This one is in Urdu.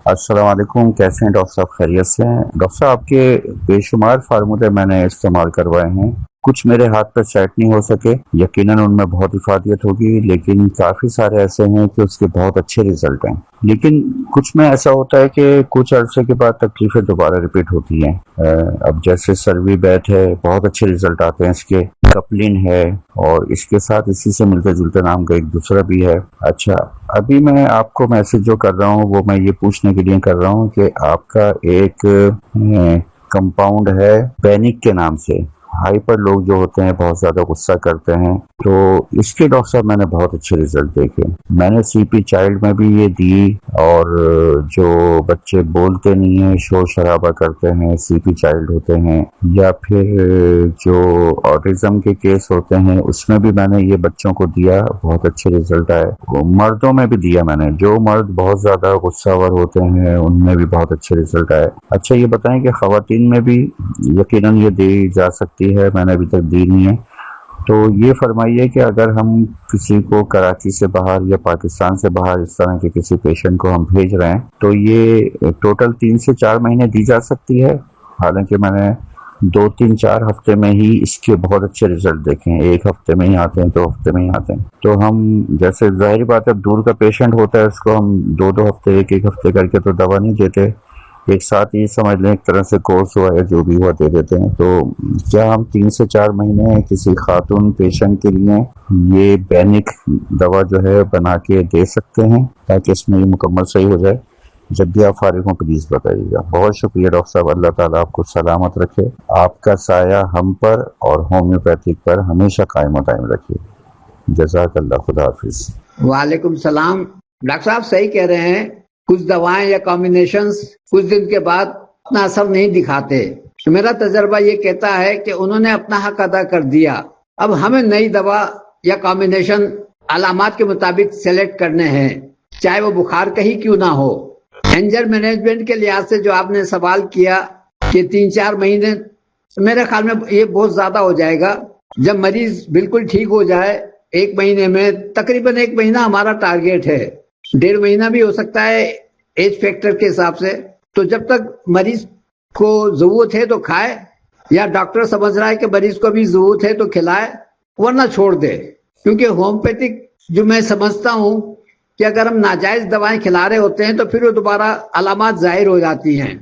السلام علیکم، کیسے ہیں ڈاکٹر صاحب؟ خیریت سے ہیں ڈاکٹر صاحب؟ آپ کے بے شمار فارمولے میں نے استعمال کروائے ہیں، کچھ میرے ہاتھ پہ سیٹ نہیں ہو سکے، یقیناً ان میں بہت افادیت ہوگی، لیکن کافی سارے ایسے ہیں کہ اس کے بہت اچھے ریزلٹ ہیں، لیکن کچھ میں ایسا ہوتا ہے کہ کچھ عرصے کے بعد تکلیفیں دوبارہ ریپیٹ ہوتی ہیں۔ اب جیسے سروی بیت ہے، بہت اچھے ریزلٹ آتے ہیں اس کے، کپلن ہے، اور اس کے ساتھ اسی سے ملتے جلتے نام کا ایک دوسرا بھی ہے۔ اچھا، ابھی میں آپ کو میسج جو کر رہا ہوں وہ میں یہ پوچھنے کے لیے کر رہا ہوں کہ آپ کا ایک کمپاؤنڈ ہے پینک کے نام سے، ہائپر لوگ جو ہوتے ہیں بہت زیادہ غصہ کرتے ہیں، تو اس کے ڈاکٹر صاحب میں نے بہت اچھے ریزلٹ دیکھے۔ میں نے سی پی چائلڈ میں بھی یہ دی، اور جو بچے بولتے نہیں ہیں، شور شرابہ کرتے ہیں، سی پی چائلڈ ہوتے ہیں، یا پھر جو آٹزم کے کیس ہوتے ہیں، اس میں بھی میں نے یہ بچوں کو دیا، بہت اچھے ریزلٹ آئے۔ مردوں میں بھی دیا میں نے، جو مرد بہت زیادہ غصہ ور ہوتے ہیں ان میں بھی بہت اچھے ریزلٹ آئے۔ اچھا یہ بتائیں کہ خواتین میں بھی یقیناً یہ دی جا سکتی ہے؟ میں نے ابھی تک دی نہیں ہے، تو یہ فرمائیے کہ اگر ہم کسی کو کراچی سے باہر یا پاکستان سے باہر اس طرح کے کسی پیشنٹ کو ہم بھیج رہے ہیں تو یہ ٹوٹل 3 سے 4 مہینے دی جا سکتی ہے؟ حالانکہ میں نے 2 3 4 ہفتے میں ہی اس کے بہت اچھے ریزلٹ دیکھے ہیں، 1 ہفتے میں ہی آتے ہیں، 2 ہفتے میں ہی آتے ہیں۔ تو ہم جیسے ظاہری بات ہے دور کا پیشنٹ ہوتا ہے، اس کو ہم 2 ہفتے 1 ہفتے کر کے تو دوا نہیں دیتے، ایک ساتھ یہ سمجھ لیں ایک طرح سے کورس ہوا ہے جو بھی ہوا دے دیتے ہیں۔ تو کیا ہم 3 سے 4 مہینے کسی خاتون پیشنٹ کے لیے یہ بینک دوا جو ہے بنا کے دے سکتے ہیں تاکہ اس میں یہ مکمل صحیح ہو جائے؟ جب بھی آپ فارغ ہوں پلیز بتائیے گا۔ بہت شکریہ ڈاکٹر صاحب، اللہ تعالیٰ آپ کو سلامت رکھے، آپ کا سایہ ہم پر اور ہومیوپیتھک پر ہمیشہ قائم و دائم رکھے۔ جزاک اللہ، خدا حافظ۔ وعلیکم السلام۔ ڈاکٹر صاحب صحیح کہہ رہے ہیں، کچھ دوائیں یا کمبینیشنز کچھ دن کے بعد اپنا اثر نہیں دکھاتے، تو میرا تجربہ یہ کہتا ہے کہ انہوں نے اپنا حق ادا کر دیا، اب ہمیں نئی دوا یا کمبینیشن علامات کے مطابق سلیکٹ کرنے ہیں، چاہے وہ بخار کہیں کیوں نہ ہو۔ انجر مینجمنٹ کے لحاظ سے جو آپ نے سوال کیا کہ 3 4 مہینے، میرے خیال میں یہ بہت زیادہ ہو جائے گا۔ جب مریض بالکل ٹھیک ہو جائے 1 مہینے میں، تقریباً 1 مہینہ ہمارا ٹارگیٹ ہے، 1.5 مہینہ بھی ہو سکتا ہے ایج فیکٹر کے حساب سے، تو جب تک مریض کو ضرورت ہے تو کھائے، یا ڈاکٹر سمجھ رہا ہے کہ مریض کو بھی ضرورت ہے تو کھلائے، ورنہ چھوڑ دے۔ کیونکہ ہومیوپیتھک جو میں سمجھتا ہوں کہ اگر ہم ناجائز دوائیں کھلا رہے ہوتے ہیں تو پھر وہ دوبارہ علامات ظاہر ہو جاتی ہیں۔